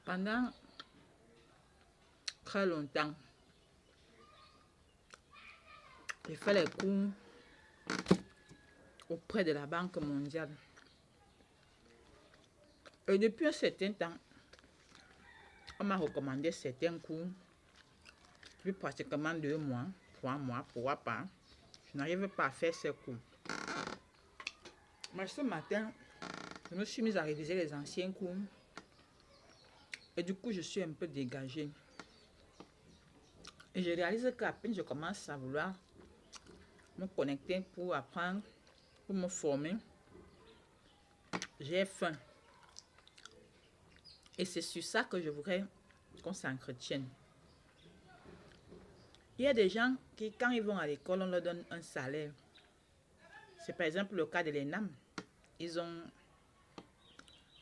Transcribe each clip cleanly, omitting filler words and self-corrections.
Pendant très longtemps, j'ai fait les cours auprès de la Banque mondiale. Et depuis un certain temps, on m'a recommandé certains cours, plus pratiquement 2 mois, 3 mois, pourquoi pas. Je n'arrive pas à faire ces cours. Mais ce matin, je me suis mise à réviser les anciens cours. Et du coup, je suis un peu dégagée. Et je réalise qu'à peine je commence à vouloir me connecter pour apprendre, pour me former, j'ai faim. Et c'est sur ça que je voudrais qu'on s'entretienne. Il y a des gens qui, quand ils vont à l'école, on leur donne un salaire. C'est par exemple le cas de l'ENAM. Ils ont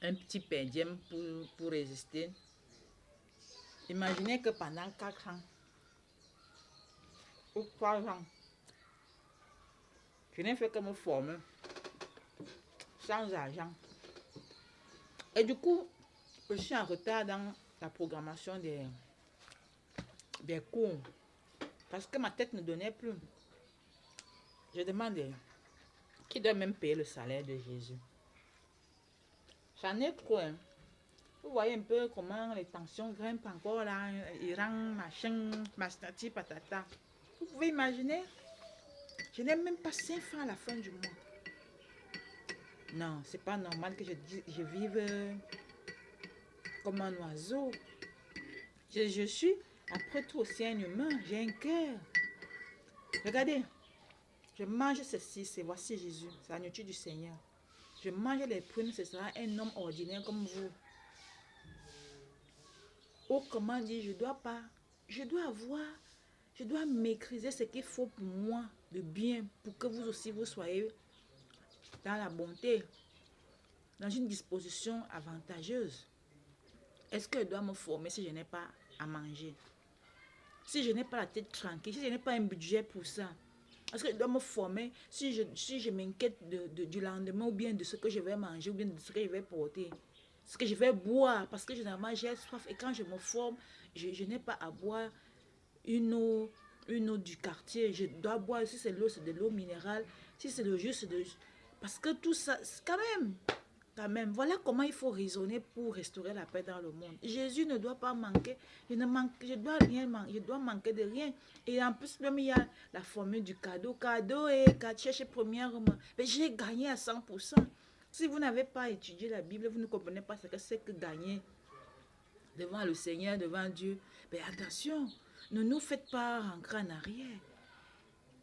un petit per diem pour résister. Imaginez que pendant 4 ans ou 3 ans, je n'ai fait que me former sans argent. Et du coup, je suis en retard dans la programmation des cours. Parce que ma tête ne donnait plus. Je demandais, qui doit même payer le salaire de Jésus? J'en ai trop. Hein. Vous voyez un peu comment les tensions grimpent encore là. Iran, machin, mastati, patata. Vous pouvez imaginer? Je n'ai même pas 5 francs à la fin du mois. Non, c'est pas normal que je vive comme un oiseau. Je suis, après tout, aussi un humain. J'ai un cœur. Regardez, je mange ceci, c'est voici Jésus, c'est la nourriture du Seigneur. Je mange les prunes, ce sera un homme ordinaire comme vous. Ou comment dire, je dois maîtriser ce qu'il faut pour moi de bien, pour que vous aussi vous soyez dans la bonté, dans une disposition avantageuse. Est-ce que je dois me former si je n'ai pas à manger? Si je n'ai pas la tête tranquille, si je n'ai pas un budget pour ça? Est-ce que je dois me former si je m'inquiète du lendemain ou bien de ce que je vais manger ou bien de ce que je vais porter? Ce que je vais boire parce que généralement j'ai soif et quand je me forme, je n'ai pas à boire une eau du quartier. Je dois boire, si c'est l'eau, c'est de l'eau minérale. Si c'est le jus, c'est de... Parce que tout ça, quand même, voilà comment il faut raisonner pour restaurer la paix dans le monde. Jésus ne doit pas manquer, je dois rien manquer, je dois manquer de rien. Et en plus, même il y a la formule du cadeau et chercher premièrement. Mais j'ai gagné à 100%. Si vous n'avez pas étudié la Bible, vous ne comprenez pas ce que c'est que gagner devant le Seigneur, devant Dieu. Mais attention, ne nous faites pas rentrer en arrière.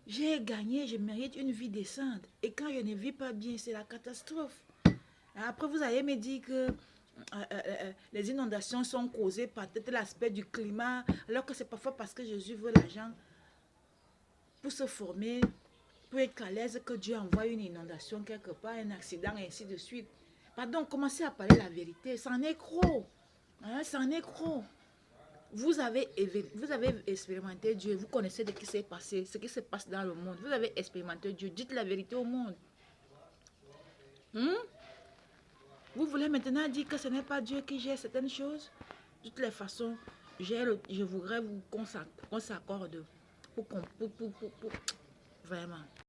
J'ai gagné, je mérite une vie décente. Et quand je ne vis pas bien, c'est la catastrophe. Après, vous allez me dire que les inondations sont causées par peut-être l'aspect du climat, alors que c'est parfois parce que Jésus veut l'argent pour se former, pour être à l'aise que Dieu envoie une inondation quelque part, un accident, et ainsi de suite. Pardon, commencez à parler la vérité. C'en est gros. Hein, c'en est gros. Vous avez expérimenté Dieu, vous connaissez ce qui s'est passé, ce qui se passe dans le monde. Vous avez expérimenté Dieu, dites la vérité au monde. Vous voulez maintenant dire que ce n'est pas Dieu qui gère certaines choses? De toutes les façons, je voudrais qu'on s'accorde pour vraiment.